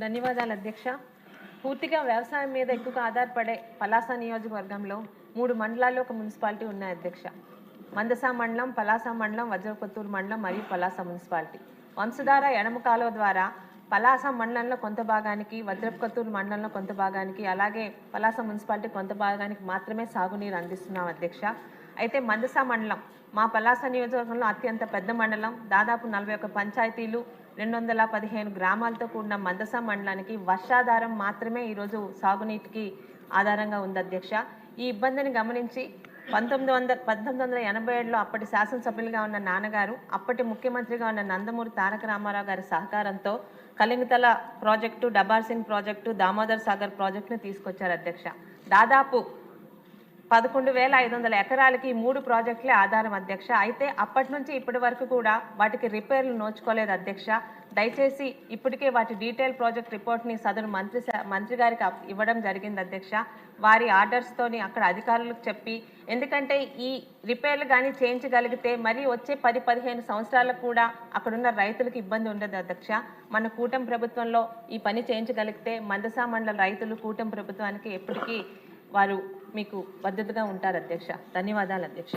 ధన్యవాదాలు అధ్యక్ష. పూర్తిగా వ్యవసాయం మీద ఎక్కువగా ఆధారపడే పలాస నియోజకవర్గంలో 3 మండలాల్లో ఒక మున్సిపాలిటీ ఉన్నాయి అధ్యక్ష. మందస మండలం, పలాస మండలం, వజ్రకొత్తూరు మండలం మరియు పలాస మున్సిపాలిటీ. వంశధార ఎడమ కాలువ ద్వారా పలాస మండలంలో కొంత భాగానికి, వజ్రకొత్తూరు మండలంలో కొంత భాగానికి, అలాగే పలాస మున్సిపాలిటీ కొంత భాగానికి మాత్రమే సాగునీరు అందిస్తున్నాం అధ్యక్ష. అయితే మందస మండలం మా పలాస నియోజకవర్గంలో అత్యంత పెద్ద మండలం. దాదాపు 41 పంచాయతీలు, 215 గ్రామాలతో కూడిన మందస మండలానికి వర్షాధారం మాత్రమే ఈరోజు సాగునీటికి ఆధారంగా ఉంది అధ్యక్ష. ఈ ఇబ్బందిని గమనించి 1987లో అప్పటి శాసనసభ్యులుగా ఉన్న నాన్నగారు, అప్పటి ముఖ్యమంత్రిగా ఉన్న నందమూరి తారక రామారావు గారి సహకారంతో కలింగతల ప్రాజెక్టు, డబార్ సింగ్ ప్రాజెక్టు, దామోదర్ సాగర్ ప్రాజెక్టును తీసుకొచ్చారు అధ్యక్ష. దాదాపు 11,500 ఎకరాలకి 3 ప్రాజెక్టులే ఆధారం అధ్యక్ష. అయితే అప్పటి నుంచి ఇప్పటి వరకు కూడా వాటికి రిపేర్లు నోచుకోలేదు అధ్యక్ష. దయచేసి ఇప్పటికే వాటి డీటెయిల్ ప్రాజెక్ట్ రిపోర్ట్ని సదరు మంత్రి గారికి ఇవ్వడం జరిగింది అధ్యక్ష. వారి ఆర్డర్స్తోని అక్కడ అధికారులకు చెప్పి, ఎందుకంటే ఈ రిపేర్లు కానీ చేయించగలిగితే మరి వచ్చే 10-15 సంవత్సరాలకు కూడా అక్కడున్న రైతులకు ఇబ్బంది ఉండదు అధ్యక్ష. మన కూటమి ప్రభుత్వంలో ఈ పని చేయించగలిగితే మందస మండల రైతులు కూటమి ప్రభుత్వానికి ఎప్పటికీ వారు మీకు మద్దతుగా ఉంటారు అధ్యక్ష. ధన్యవాదాలు అధ్యక్ష.